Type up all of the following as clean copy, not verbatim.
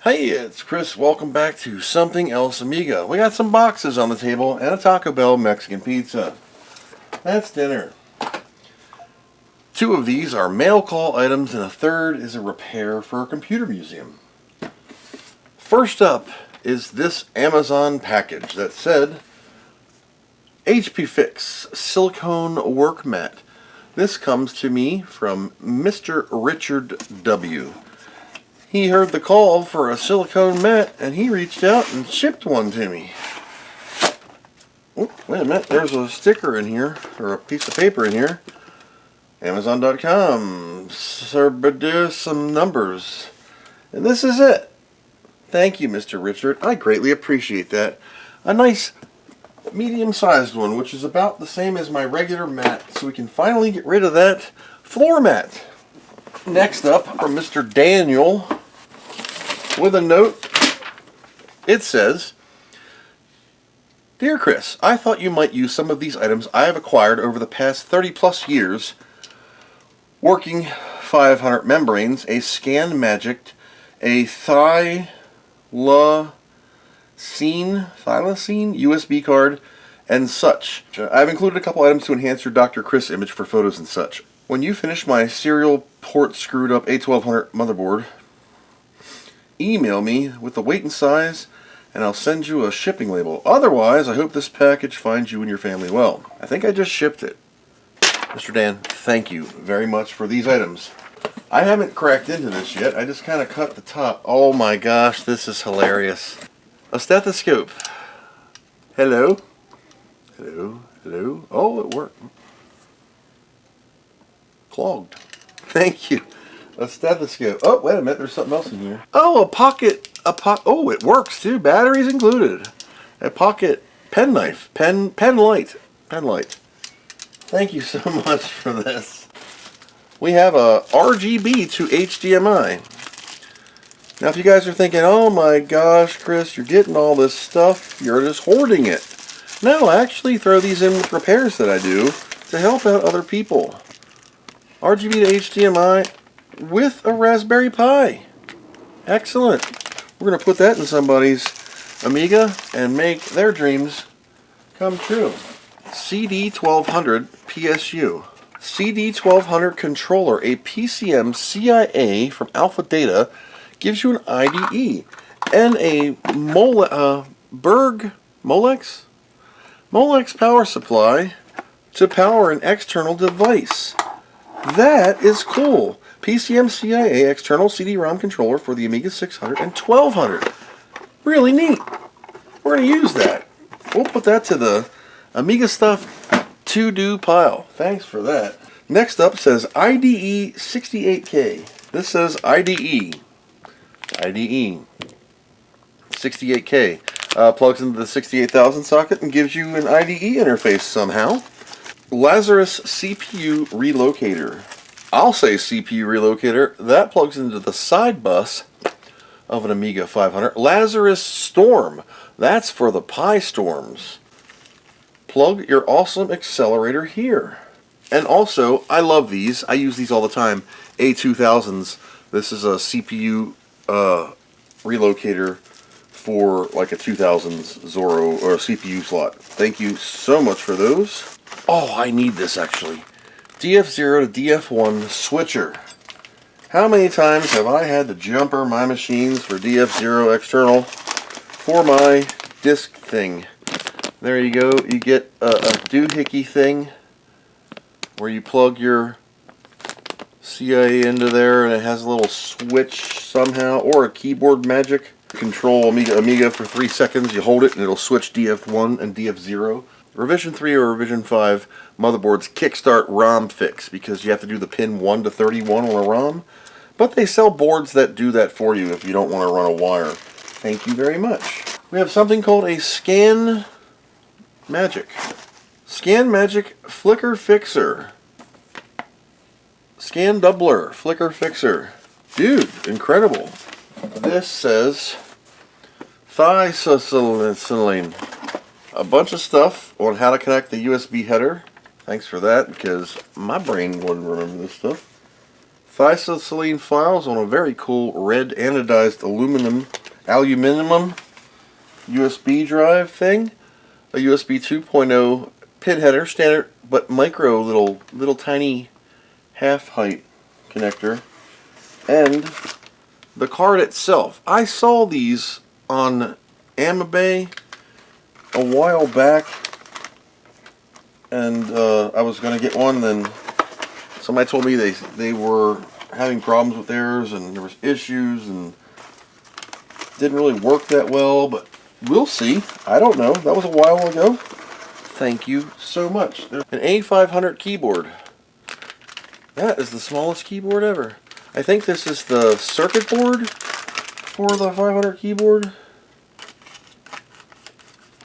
Hey, it's Chris. Welcome back to Something Else Amiga. We got some boxes on the table and a Taco Bell Mexican pizza. That's dinner. Two of these are mail call items and a third is a repair for a computer museum. First up is this Amazon package that said HP Fix Silicone Work Mat. This comes to me from Mr. Richard W. He heard the call for a silicone mat and he reached out and shipped one to me. Oh, wait a minute, there's a sticker in here, or a piece of paper in here. Amazon.com, some numbers. And this is it. Thank you, Mr. Richard. I greatly appreciate that. A nice medium-sized one, which is about the same as my regular mat, so we can finally get rid of that floor mat. Next up, from Mr. Daniel, with a note. It says, Dear Chris, I thought you might use some of these items I have acquired over the past 30 plus years working 500 membranes, a Scan Magic, a thylacine USB card, and such. I've included a couple items to enhance your Dr. Chris image for photos and such. When you finish my serial port screwed up A1200 motherboard, email me with the weight and size and I'll send you a shipping label. Otherwise, I hope this package finds you and your family well. I think I just shipped it. Mr. Dan, thank you very much for these items. I haven't cracked into this yet. I just kind of cut the top. Oh my gosh, this is hilarious. A stethoscope. Hello? Hello? Hello? Oh, it worked. Clogged. Thank you. A stethoscope. Oh, wait a minute. There's something else in here. Oh, a pocket. Oh, it works too. Batteries included. A pocket pen knife. Pen light. Thank you so much for this. We have a RGB to HDMI. Now, if you guys are thinking, oh my gosh, Chris, you're getting all this stuff, you're just hoarding it. No, I actually throw these in with repairs that I do to help out other people. RGB to HDMI with a Raspberry Pi. Excellent. We're going to put that in somebody's Amiga and make their dreams come true. CD1200 PSU. CD1200 controller, a PCM CIA from Alpha Data, gives you an IDE and a Molex power supply to power an external device. That is cool. PCM CIA external CD-ROM controller for the Amiga 600 and 1200. Really neat. We're going to use that. We'll put that to the Amiga stuff to-do pile. Thanks for that. Next up says IDE 68K. This says IDE 68K. Plugs into the 68,000 socket and gives you an IDE interface somehow. Lazarus CPU relocator. I'll say CPU relocator. That plugs into the side bus of an Amiga 500. Lazarus Storm. That's for the Pi Storms. Plug your awesome accelerator here. And also, I love these. I use these all the time. A2000s. This is a CPU relocator for like a 2000s Zorro or a CPU slot. Thank you so much for those. Oh, I need this actually. DF0 to DF1 switcher. How many times have I had to jumper my machines for DF0 external for my disk thing? There you go. You get a doohickey thing where you plug your CIA into there and it has a little switch somehow, or a keyboard magic. Control Amiga for 3 seconds. You hold it and it'll switch DF1 and DF0. Revision 3 or Revision 5 motherboards kickstart ROM fix because you have to do the pin 1 to 31 on a ROM. But they sell boards that do that for you if you don't want to run a wire. Thank you very much. We have something called a Scan Magic. Scan Magic Flicker Fixer. Scan Doubler Flicker Fixer. Dude, incredible. This says thiacetylene. A bunch of stuff on how to connect the USB header. Thanks for that, because my brain wouldn't remember this stuff. thiacylene files on a very cool red anodized aluminum USB drive thing, a USB 2.0 pin header, standard but micro little tiny half height connector, and the card itself. I saw these on Amiga a while back, and I was going to get one, then somebody told me they were having problems with theirs and there was issues and didn't really work that well, but we'll see. I don't know. That was a while ago. Thank you so much. An A500 keyboard. That is the smallest keyboard ever. I think this is the circuit board for the 500 keyboard.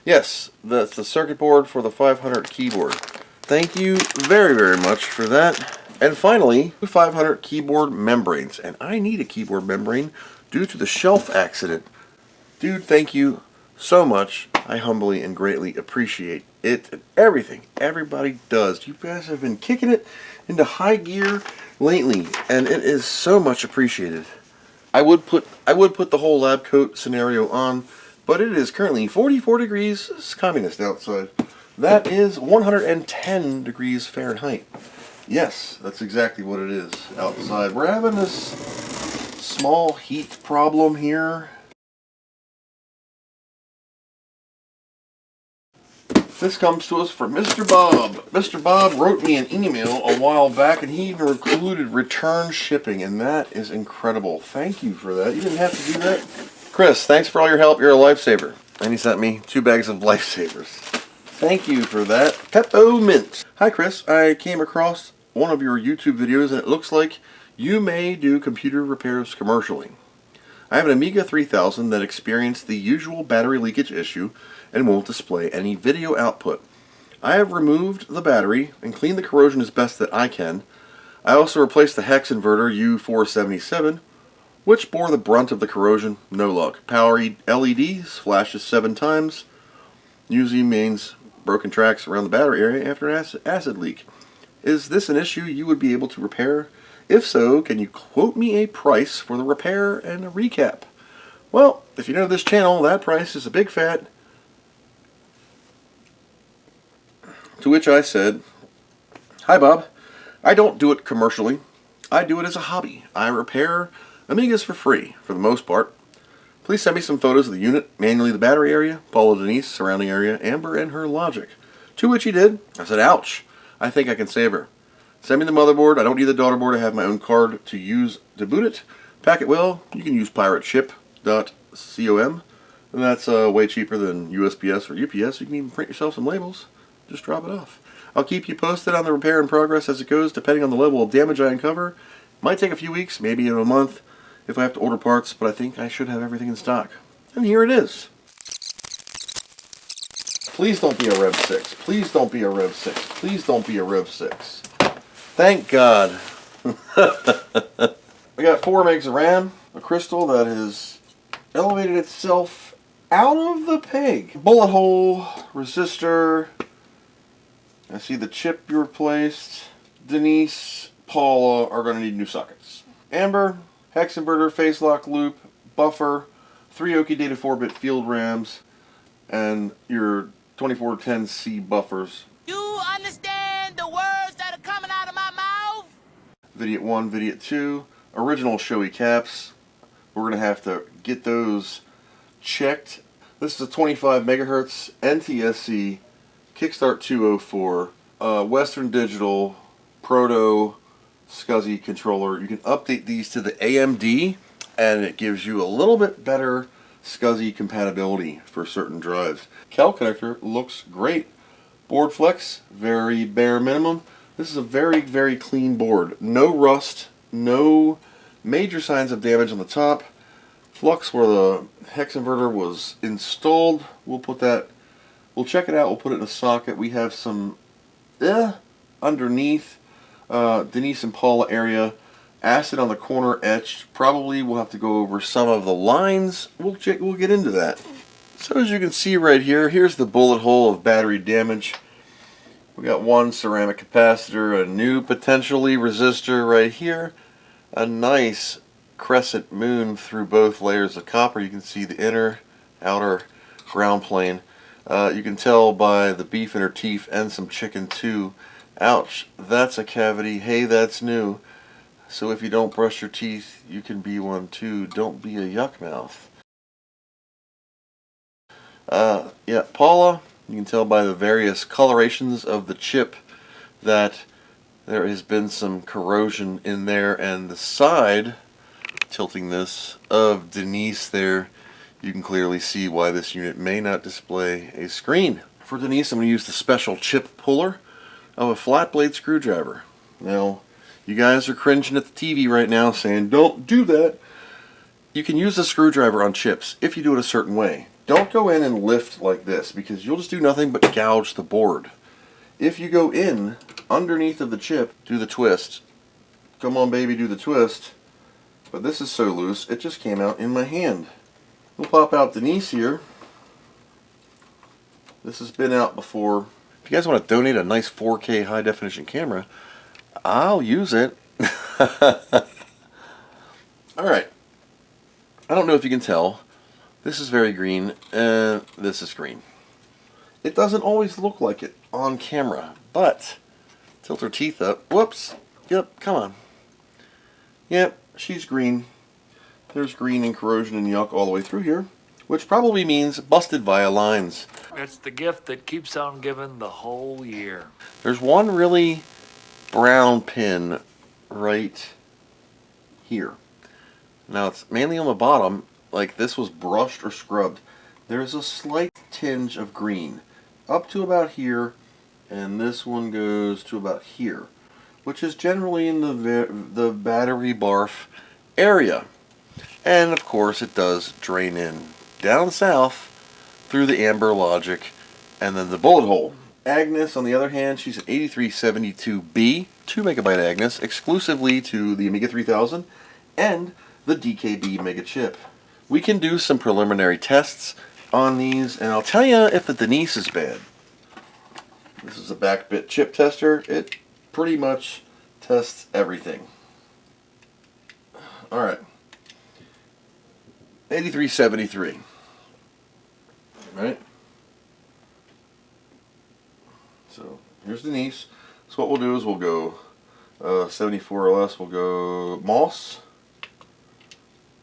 Yes, that's the circuit board for the 500 keyboard. Thank you very, very much for that. And finally, 500 keyboard membranes. And I need a keyboard membrane due to the shelf accident. Dude, thank you so much. I humbly and greatly appreciate it and everything everybody does. You guys have been kicking it into high gear lately, and it is so much appreciated. I would put the whole lab coat scenario on, but it is currently 44 degrees. It's communist outside. That is 110 degrees Fahrenheit. Yes, that's exactly what it is outside. We're having this small heat problem here. This comes to us from Mr. Bob. Mr. Bob wrote me an email a while back, and he even included return shipping, and that is incredible. Thank you for that. You didn't have to do that. Chris, thanks for all your help. You're a lifesaver. And he sent me 2 bags of lifesavers. Thank you for that. Peppermint. Hi, Chris. I came across one of your YouTube videos, and it looks like you may do computer repairs commercially. I have an Amiga 3000 that experienced the usual battery leakage issue and won't display any video output. I have removed the battery and cleaned the corrosion as best that I can. I also replaced the hex inverter U477, which bore the brunt of the corrosion. No luck. Power LEDs flashes 7 times. Usually means broken tracks around the battery area after an acid leak. Is this an issue you would be able to repair? If so, can you quote me a price for the repair and a recap? Well, if you know this channel, that price is a big fat. To which I said, hi Bob, I don't do it commercially. I do it as a hobby. I repair Amigas for free, for the most part. Please send me some photos of the unit, manually the battery area, Paula Denise, surrounding area, Amber, and her logic. To which he did. I said, ouch, I think I can save her. Send me the motherboard. I don't need the daughter board. I have my own card to use to boot it. Pack it well. You can use pirateship.com. And that's way cheaper than USPS or UPS. You can even print yourself some labels. Just drop it off. I'll keep you posted on the repair in progress as it goes, depending on the level of damage I uncover. Might take a few weeks, maybe in a month, if I have to order parts, but I think I should have everything in stock. And here it is. Please don't be a Rev 6. Please don't be a Rev 6. Please don't be a Rev 6. Thank God. We got 4 megs of RAM, a crystal that has elevated itself out of the peg. Bullet hole, resistor. I see the chip you replaced. Denise, Paula are going to need new sockets. Amber, hex inverter, phase lock loop, buffer, 3 Oki data 4-bit field RAMs, and your 2410C buffers. You understand the words that are coming out of my mouth? Vidiot 1, Vidiot 2, original Shoei caps. We're going to have to get those checked. This is a 25 megahertz NTSC Kickstart 204 Western Digital Proto SCSI controller. You can update these to the AMD, and it gives you a little bit better SCSI compatibility for certain drives. Cal connector looks great. Board flex, very bare minimum. This is a very, very clean board. No rust, no major signs of damage on the top. Flux where the hex inverter was installed. We'll put that, we'll check it out, we'll put it in a socket. We have some underneath Denise and Paula area. Acid on the corner etched. Probably we'll have to go over some of the lines. We'll get into that. So as you can see right here, here's the bullet hole of battery damage. We got one ceramic capacitor, a new potentially resistor right here, a nice crescent moon through both layers of copper. You can see the inner, outer ground plane. You can tell by the beef in her teeth and some chicken too. Ouch, that's a cavity. Hey, that's new. So if you don't brush your teeth, you can be one too. Don't be a yuck mouth. Yeah, Paula, you can tell by the various colorations of the chip that there has been some corrosion in there, and the side, tilting this, of Denise there, you can clearly see why this unit may not display a screen. For Denise, I'm going to use the special chip puller of a flat blade screwdriver. Now, you guys are cringing at the TV right now saying, don't do that. You can use the screwdriver on chips if you do it a certain way. Don't go in and lift like this, because you'll just do nothing but gouge the board. If you go in underneath of the chip, do the twist. Come on, baby, do the twist. But this is so loose, it just came out in my hand. We'll pop out Denise here. This has been out before. If you guys want to donate a nice 4K high definition camera, I'll use it. Alright. I don't know if you can tell. This is very green, and this is green. It doesn't always look like it on camera, but tilt her teeth up. Whoops. Yep, come on. Yep, she's green. There's green and corrosion and yuck all the way through here, which probably means busted via lines. It's the gift that keeps on giving the whole year. There's one really brown pin right here. Now it's mainly on the bottom, like this was brushed or scrubbed. There's a slight tinge of green up to about here, and this one goes to about here, which is generally in the battery barf area. And of course it does drain in down south through the amber logic and then the bullet hole. Agnes, on the other hand, she's an 8372B, 2 megabyte Agnes, exclusively to the Amiga 3000 and the DKB Mega Chip. We can do some preliminary tests on these, and I'll tell you if the Denise is bad. This is a BackBit Chiptester. It pretty much tests everything. Alright. 8373. Right? So, here's Denise. So what we'll do is we'll go 74 or less, we'll go moss.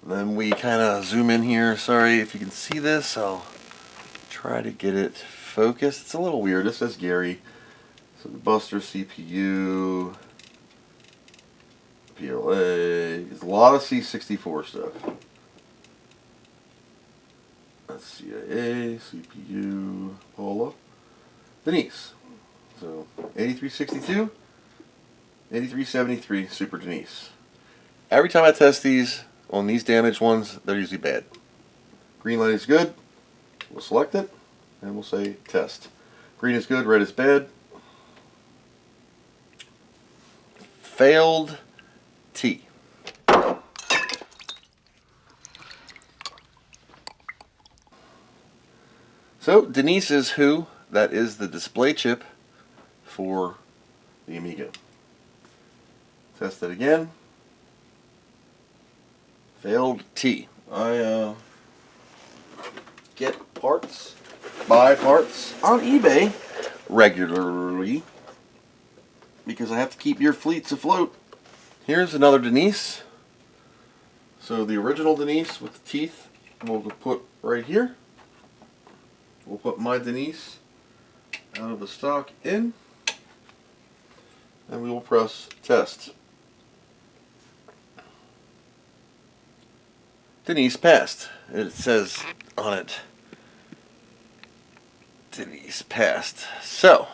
Then we kind of zoom in here. Sorry if you can see this. I'll try to get it focused. It's a little weird. It says Gary. So the Buster CPU, PLA. There's a lot of C64 stuff. That's CIA, CPU, Paula, Denise. So 8362, 8373, Super Denise. Every time I test these, on these damaged ones, they're usually bad. Green light is good. We'll select it, and we'll say test. Green is good, red is bad. Failed T. So, Denise is who? That is the display chip for the Amiga. Test it again. Failed T. I get parts, buy parts on eBay regularly because I have to keep your fleets afloat. Here's another Denise. So the original Denise with the teeth we'll put right here. We'll put my Denise out of the stock in, and we will press test. Denise passed. It says on it, Denise passed. So,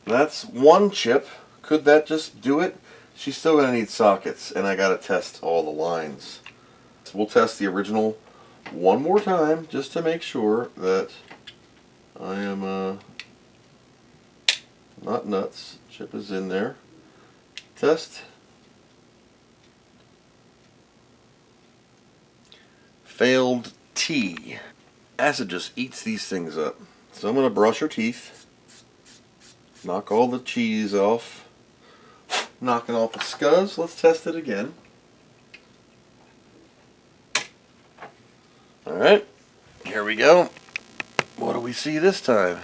that's one chip. Could that just do it? She's still going to need sockets, and I got to test all the lines. So we'll test the original one more time, just to make sure that I am not nuts. Chip is in there. Test. Failed T. Acid just eats these things up. So I'm going to brush her teeth. Knock all the cheese off. knocking off the scuzz. Let's test it again. Alright, here we go. What do we see this time?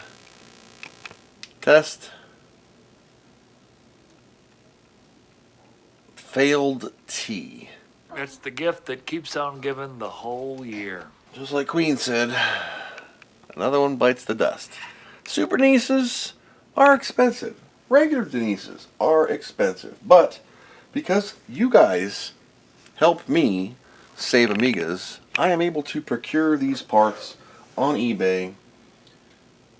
Test. Failed T. It's the gift that keeps on giving the whole year. Just like Queen said, another one bites the dust. Super Denises are expensive. Regular Denises are expensive. But because you guys help me save Amigas, I am able to procure these parts on eBay,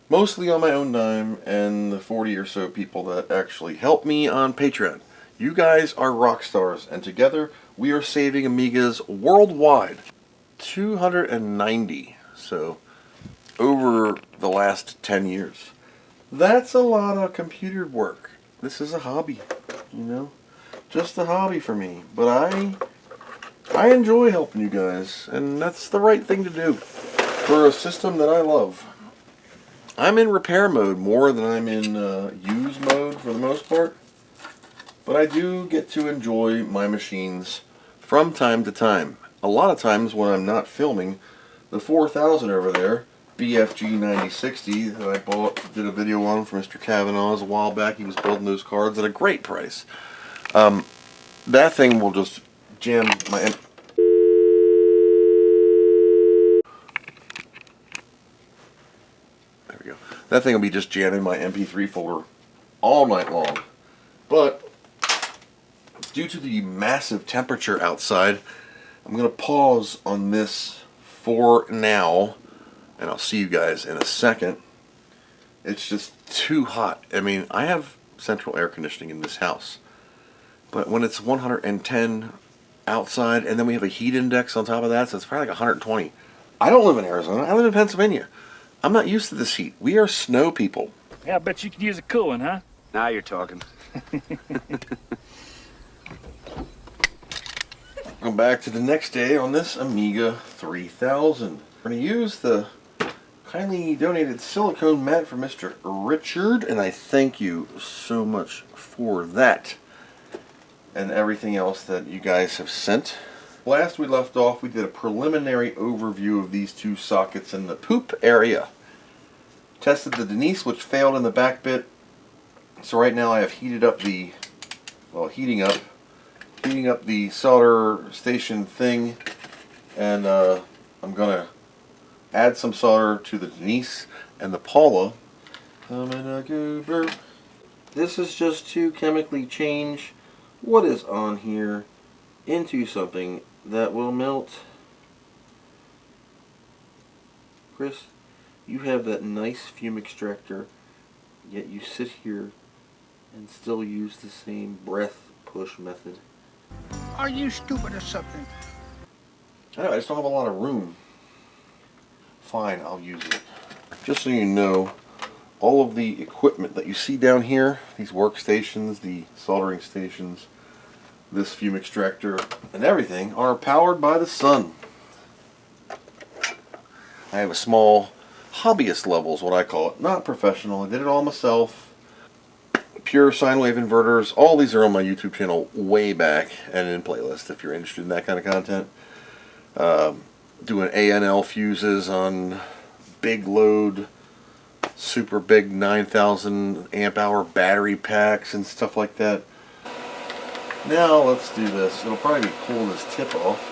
mostly on my own dime, and the 40 or so people that actually help me on Patreon. You guys are rock stars, and together we are saving Amigas worldwide. 290, so over the last 10 years. That's a lot of computer work. This is a hobby, you know, just a hobby for me. But I enjoy helping you guys, and that's the right thing to do for a system that I love. I'm in repair mode more than I'm in use mode for the most part, but I do get to enjoy my machines from time to time. A lot of times when I'm not filming, the 4000 over there, BFG 9060 that I bought, did a video on for Mr. Kavanaugh's a while back. He was building those cards at a great price. That thing will just jam my... There we go. That thing will be just jamming my MP3 folder all night long. But due to the massive temperature outside, I'm going to pause on this for now, and I'll see you guys in a second. It's just too hot. I mean, I have central air conditioning in this house, but when it's 110 outside, and then we have a heat index on top of that, so it's probably like 120. I don't live in Arizona. I live in Pennsylvania. I'm not used to this heat. We are snow people. Yeah, I bet you could use a cooling, huh? Now you're talking. Go back to the next day on this Amiga 3000. We're going to use the kindly donated silicone mat from Mr. Richard, and I thank you so much for that and everything else that you guys have sent. Last we left off, we did a preliminary overview of these two sockets in the poop area. Tested the Denise, which failed in the BackBit. So right now I have heated up the, well, heating up the solder station thing, and I'm gonna add some solder to the Denise and the Paula. I'm in a Goober. This is just to chemically change what is on here into something that will melt. Chris, you have that nice fume extractor, yet you sit here and still use the same breath push method. Are you stupid or something? I just don't have a lot of room. Fine, I'll use it. Just so you know, all of the equipment that you see down here, these workstations, the soldering stations, this fume extractor, and everything are powered by the sun. I have a small hobbyist level is what I call it, not professional. I did it all myself. Pure sine wave inverters. All these are on my YouTube channel way back and in playlist if you're interested in that kind of content. Doing ANL fuses on big load, super big 9,000 amp hour battery packs and stuff like that. Now let's do this. It'll probably be pulling this tip off.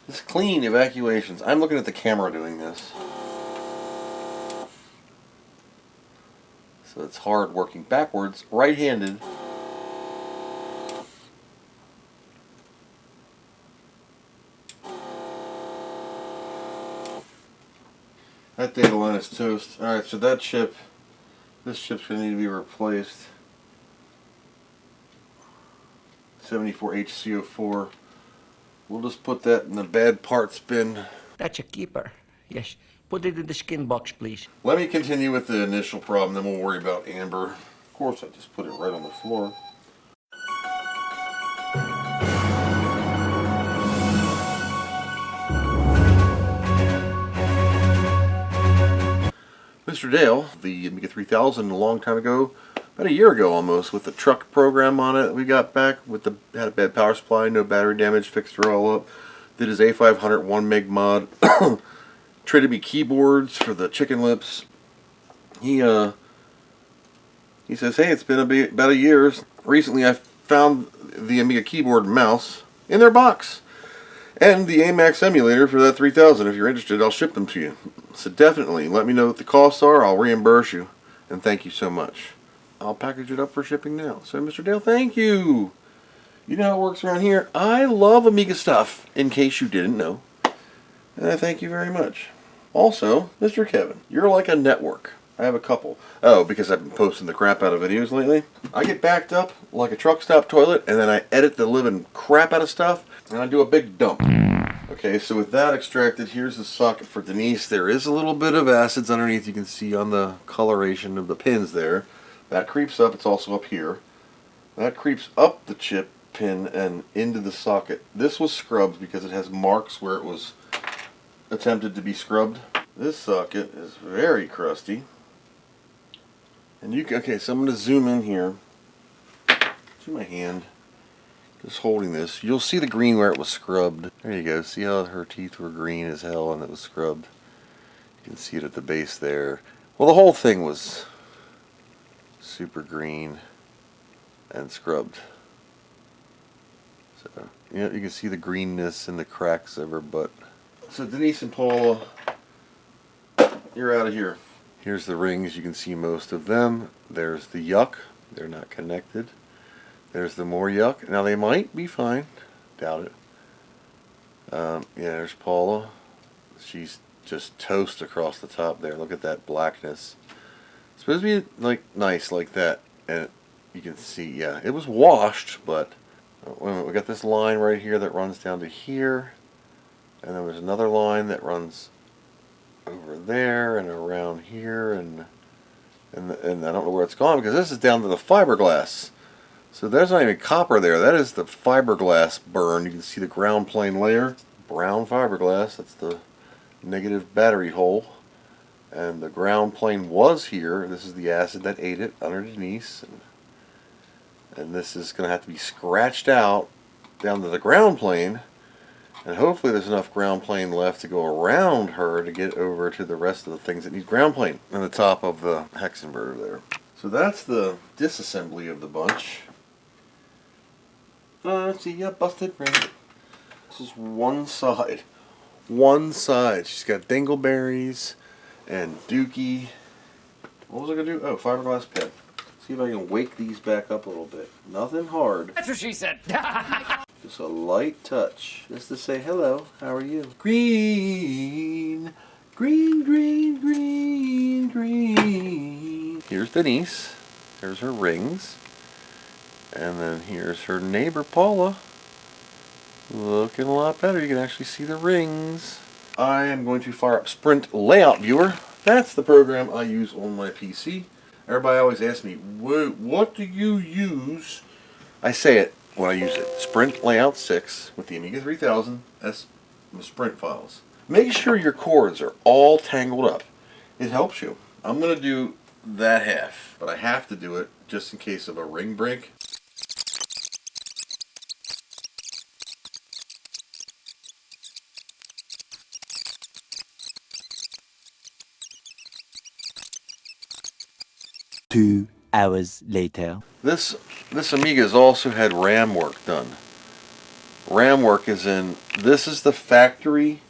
This clean evacuations. I'm looking at the camera doing this. So it's hard working backwards, right-handed. That data line is toast. Alright, so that chip, this chip's going to need to be replaced. 74HCO4. We'll just put that in the bad parts bin. That's a keeper. Yes, Put it in the skin box, please. Let me continue with the initial problem, then we'll worry about amber. Of course, I just put it right on the floor. Mr. Dale, the Amiga 3000 a long time ago, about a year ago almost, with the truck program on it we got back, with the had a bad power supply, no battery damage, fixed her all up, did his A500 1 meg mod, traded me keyboards for the chicken lips. He says, hey, it's been about a year. Recently I found the Amiga keyboard and mouse in their box. And the AMAX emulator for that 3000. If you're interested, I'll ship them to you. So definitely, let me know what the costs are. I'll reimburse you. And thank you so much. I'll package it up for shipping now. So Mr. Dale, thank you. You know how it works around here. I love Amiga stuff, in case you didn't know. And I thank you very much. Also, Mr. Kevin, you're like a network. I have a couple. Oh, because I've been posting the crap out of videos lately. I get backed up like a truck stop toilet, and then I edit the living crap out of stuff, and I do a big dump. Okay, so with that extracted, here's the socket for Denise. There is a little bit of acids underneath. You can see on the coloration of the pins there. That creeps up. It's also up here. That creeps up the chip pin and into the socket. This was scrubbed because it has marks where it was attempted to be scrubbed. This socket is very crusty. And you can, okay, so I'm going to zoom in here. See my hand. Just holding this. You'll see the green where it was scrubbed. There you go. See how her teeth were green as hell and it was scrubbed. You can see it at the base there. Well, the whole thing was super green and scrubbed. So, you know, you can see the greenness and the cracks of her butt. So Denise and Paula, you're out of here. Here's the rings. You can see most of them. There's the yuck. They're not connected. There's the more yuck. Now they might be fine. Doubt it. Yeah, there's Paula. She's just toast across the top there. Look at that blackness. It's supposed to be like nice like that. And you can see, yeah, it was washed, but wait a minute, we got this line right here that runs down to here. And then there's another line that runs over there and around here, and I don't know where it's gone because this is down to the fiberglass. So there's not even copper there. That is the fiberglass burn. You can see the ground plane layer, brown fiberglass. That's the negative battery hole. And the ground plane was here. This is the acid that ate it under Denise. And this is going to have to be scratched out down to the ground plane. And hopefully there's enough ground plane left to go around her to get over to the rest of the things that need ground plane. And the top of the hex inverter there. So that's the disassembly of the bunch. Let's see, yeah, busted ring. This is one side. One side. She's got dingleberries and dookie. What was I going to do? Oh, fiberglass pen. See if I can wake these back up a little bit. Nothing hard. That's what she said. Just a light touch. Just to say hello. How are you? Green. Green, green, green, green. Here's Denise. There's her rings. And then here's her neighbor, Paula. Looking a lot better. You can actually see the rings. I am going to fire up Sprint Layout Viewer. That's the program I use on my PC. Everybody always asks me, what do you use? I say it when I use it. Sprint Layout 6 with the Amiga 3000. That's the Sprint files. Make sure your cords are all tangled up. It helps you. I'm going to do that half, but I have to do it just in case of a ring break. Two hours later. This Amiga's also had RAM work done. RAM work is in, this is the factory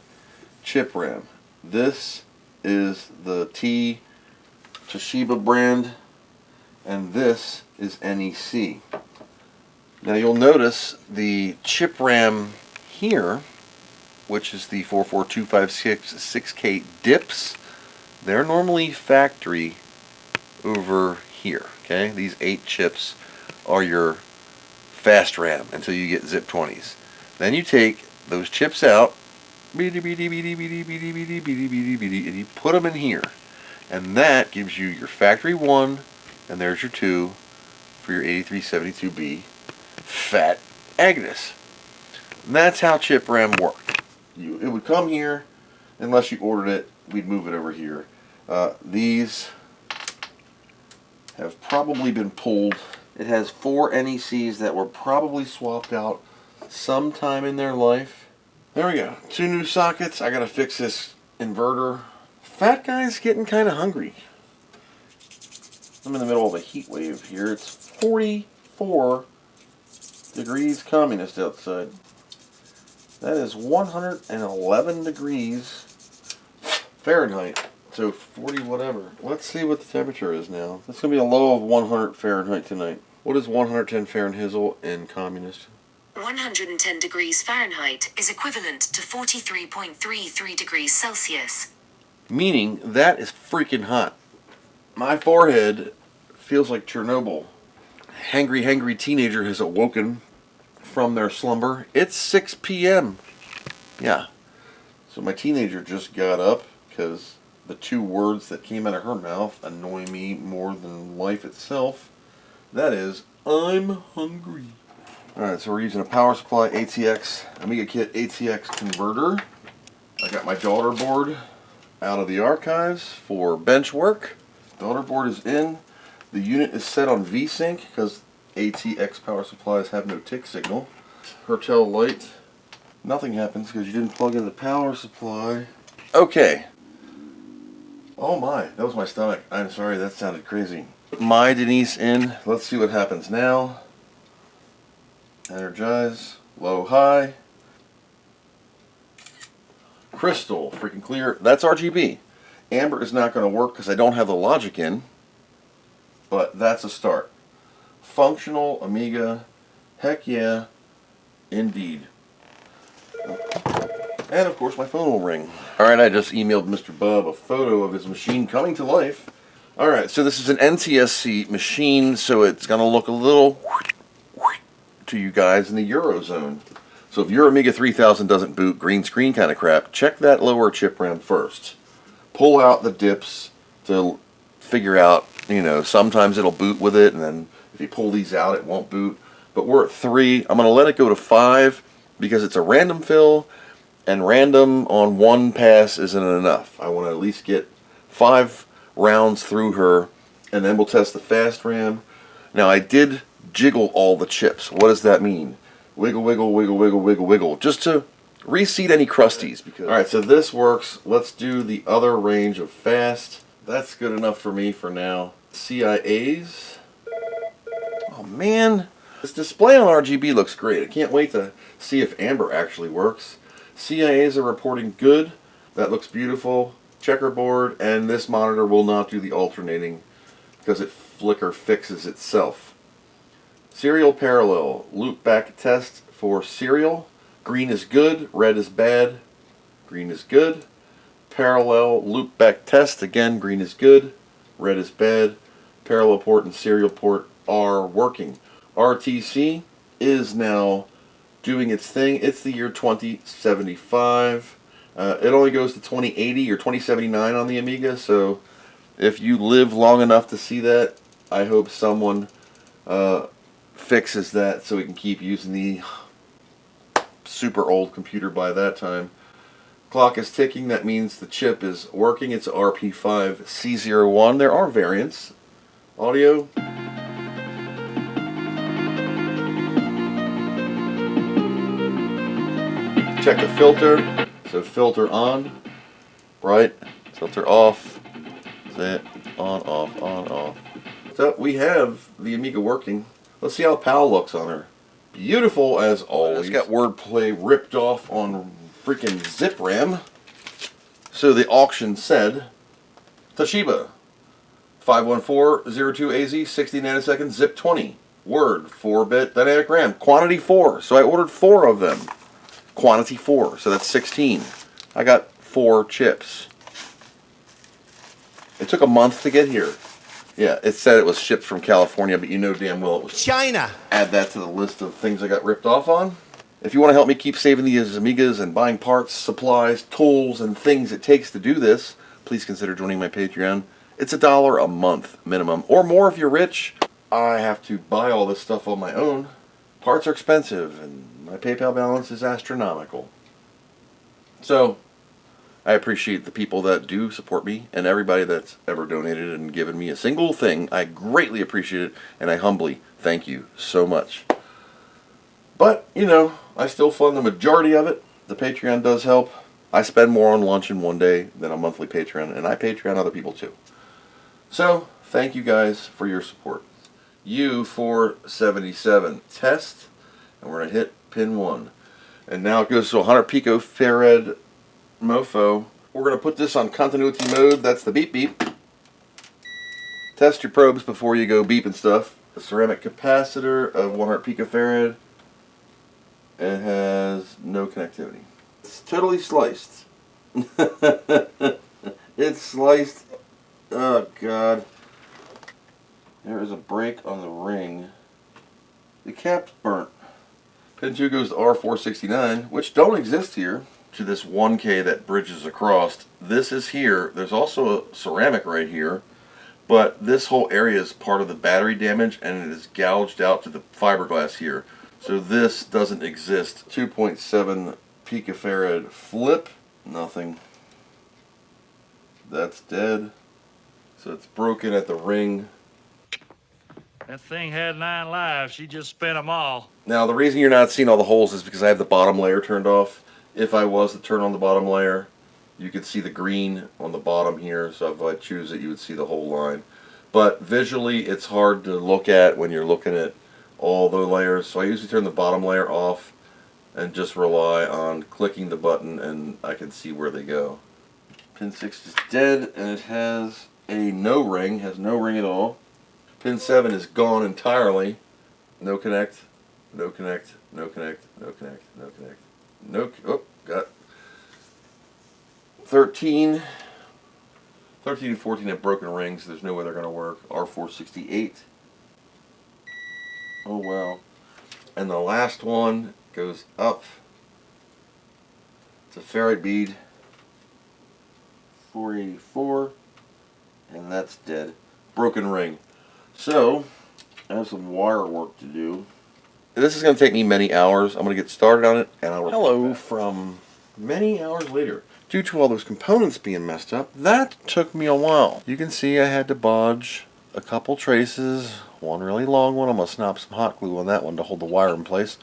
chip RAM. This is the T Toshiba brand, and this is NEC. Now you'll notice the chip RAM here, which is the 44256 dips, they're normally factory over here. Okay, these 8 chips are your fast RAM until you get zip 20s. Then you take those chips out Beady, beady, beady, beady, beady, beady, beady, beady, beady, and you put them in here. And that gives you your factory 1, and there's your 2 for your 8372B Fat Agnes. And that's how chip RAM worked. It would come here, unless you ordered it, we'd move it over here. These have probably been pulled. It has 4 NECs that were probably swapped out sometime in their life. There we go. 2 new sockets. I gotta fix this inverter. Fat guy's getting kind of hungry. I'm in the middle of a heat wave here. It's 44 degrees communist outside. That is 111 degrees Fahrenheit. So 40 whatever. Let's see what the temperature is now. It's going to be a low of 100 Fahrenheit tonight. What is 110 Fahrenheit in communist? 110 degrees Fahrenheit is equivalent to 43.33 degrees Celsius. Meaning that is freaking hot. My forehead feels like Chernobyl. Hangry teenager has awoken from their slumber. It's 6 p.m. Yeah. So my teenager just got up because the 2 words that came out of her mouth annoy me more than life itself. That is, I'm hungry. Alright, so we're using a power supply ATX, Amiga Kit ATX converter. I got my daughter board out of the archives for bench work. Daughter board is in. The unit is set on VSync because ATX power supplies have no tick signal. Hertel light. Nothing happens because you didn't plug in the power supply. Okay. Oh my, that was my stomach. I'm sorry, that sounded crazy. My Denise in. Let's see what happens now. Energize. Low, high. Crystal. Freaking clear. That's RGB. Amber is not going to work because I don't have the logic in. But that's a start. Functional Amiga. Heck yeah. Indeed. And of course my phone will ring. Alright, I just emailed Mr. Bub a photo of his machine coming to life. Alright, so this is an NTSC machine, so it's going to look a little to you guys in the Eurozone. So if your Amiga 3000 doesn't boot, green screen kind of crap, check that lower chip RAM first. Pull out the dips to figure out, you know, sometimes it'll boot with it, and then if you pull these out, it won't boot. But we're at 3. I'm going to let it go to 5 because it's a random fill, and random on 1 pass isn't enough. I want to at least get 5 rounds through her, and then we'll test the fast RAM. Now I did jiggle all the chips. What does that mean? Wiggle, wiggle, wiggle, wiggle, wiggle, wiggle. Just to reseat any crusties. Alright, so this works. Let's do the other range of fast. That's good enough for me for now. CIAs. Oh man. This display on RGB looks great. I can't wait to see if Amber actually works. CIAs are reporting good. That looks beautiful. Checkerboard, and this monitor will not do the alternating because it flicker fixes itself. Serial parallel. Loop back test for serial. Green is good, red is bad. Green is good. Parallel loop back test. Again, green is good, red is bad. Parallel port and serial port are working. RTC is now doing its thing. It's the year 2075. It only goes to 2080 or 2079 on the Amiga, so if you live long enough to see that, I hope someone fixes that so we can keep using the super old computer by that time. Clock is ticking. That means the chip is working. It's RP5C01. There are variants. Audio. Check the filter. So filter on, right? Filter off. That's it. On, off, on, off. So we have the Amiga working. Let's see how PAL looks on her. Beautiful as always. It's got wordplay ripped off on freaking zip RAM. So the auction said Toshiba 51402AZ 60 nanoseconds zip 20. Word 4-bit dynamic RAM. Quantity 4. So I ordered 4 of them. Quantity 4. So that's 16. I got 4 chips. It took a month to get here. Yeah, it said it was shipped from California, but you know damn well it was China. Add that to the list of things I got ripped off on. If you want to help me keep saving these Amigas and buying parts, supplies, tools, and things it takes to do this, please consider joining my Patreon. It's $1 a month minimum, or more if you're rich. I have to buy all this stuff on my own. Parts are expensive, and my PayPal balance is astronomical. So, I appreciate the people that do support me, and everybody that's ever donated and given me a single thing. I greatly appreciate it, and I humbly thank you so much. But, you know, I still fund the majority of it. The Patreon does help. I spend more on lunch in one day than a monthly Patreon, and I Patreon other people too. So, thank you guys for your support. U477 test, and we're going to hit pin 1. And now it goes to 100 picofarad mofo. We're going to put this on continuity mode. That's the beep beep. Test your probes before you go beeping stuff. A ceramic capacitor of 100 picofarad. It has no connectivity. It's totally sliced. It's sliced. Oh god. There is a break on the ring. The cap's burnt. Pin 2 goes to R469, which don't exist here, to this 1K that bridges across. This is here. There's also a ceramic right here, but this whole area is part of the battery damage, and it is gouged out to the fiberglass here. So this doesn't exist. 2.7 picofarad flip. Nothing. That's dead. So it's broken at the ring. That thing had 9 lives. She just spent them all. Now the reason you're not seeing all the holes is because I have the bottom layer turned off. If I was to turn on the bottom layer, you could see the green on the bottom here. So if I choose it, you would see the whole line. But visually, it's hard to look at when you're looking at all the layers. So I usually turn the bottom layer off and just rely on clicking the button, and I can see where they go. Pin 6 is dead, and it has a no ring. Has no ring at all. Pin 7 is gone entirely. No connect, no connect, no connect, no connect, no connect. No, oh, got 13 and 14 have broken rings. There's no way they're going to work. R468. Oh well. And the last one goes up. It's a ferrite bead. 484. And that's dead. Broken ring. So, I have some wire work to do. This is going to take me many hours. I'm going to get started on it, and I'll report Hello back from many hours later. Due to all those components being messed up, that took me a while. You can see I had to bodge a couple traces, one really long one. I'm going to snap some hot glue on that one to hold the wire in place.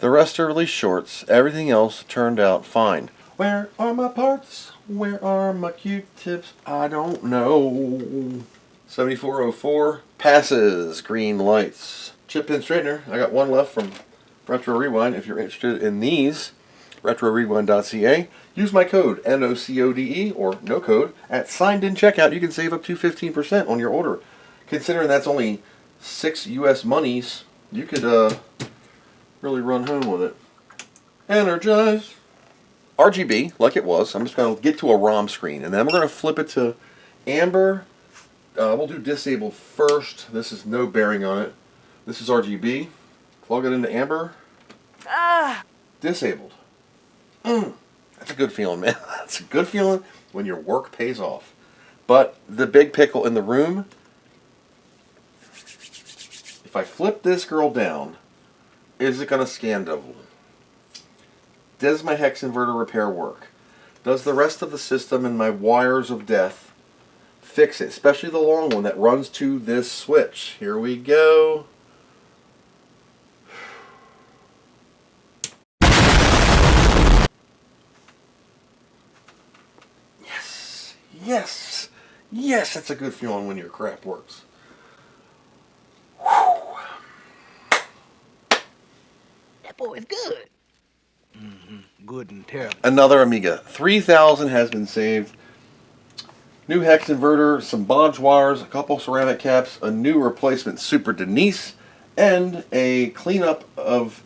The rest are really shorts. Everything else turned out fine. Where are my parts? Where are my Q-tips? I don't know. 7404 passes, green lights. Chip pin straightener. I got one left from Retro Rewind. If you're interested in these, retrorewind.ca. Use my code NOCODE or no code at signed in checkout. You can save up to 15% on your order. Considering that's only 6 US monies, you could really run home with it. Energize. RGB, like it was. I'm just going to get to a ROM screen, and then we're going to flip it to amber. We'll do disable first. This is no bearing on it. This is RGB. Plug it into amber. Disabled. That's a good feeling, man. That's a good feeling when your work pays off. But the big pickle in the room, if I flip this girl down, is it going to scan double? Does my hex inverter repair work? Does the rest of the system and my wires of death fix it? Especially the long one that runs to this switch. Here we go. Yes. Yes. Yes, that's a good feeling when your crap works. Whew. That boy is good. Good and terrible. Another Amiga. 3000 has been saved. New hex inverter, some bodge wires, a couple ceramic caps, a new replacement Super Denise, and a cleanup of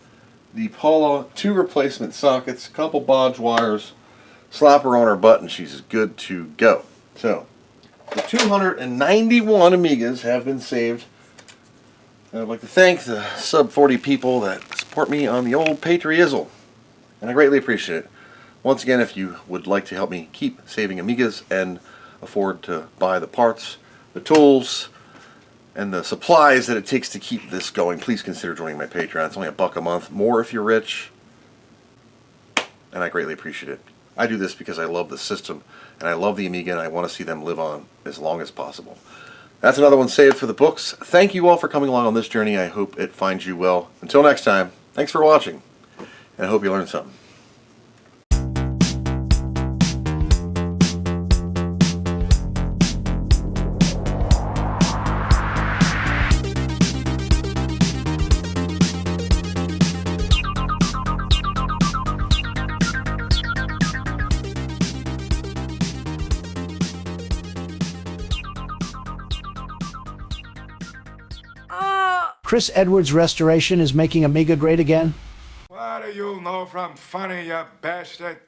the Paula 2 replacement sockets, a couple bodge wires, slap her on her butt, and she's good to go. So, the 291 Amigas have been saved. I'd like to thank the sub 40 people that support me on the old Patreon, and I greatly appreciate it. Once again, if you would like to help me keep saving Amigas and afford to buy the parts, the tools, and the supplies that it takes to keep this going, please consider joining my Patreon. It's only $1 a month, more if you're rich, and I greatly appreciate it. I do this because I love the system, and I love the Amiga, and I want to see them live on as long as possible. That's another one saved for the books. Thank you all for coming along on this journey. I hope it finds you well. Until next time, thanks for watching, and I hope you learned something. Chris Edwards Restoration is making Amiga great again. What do you know from funny, you bastard?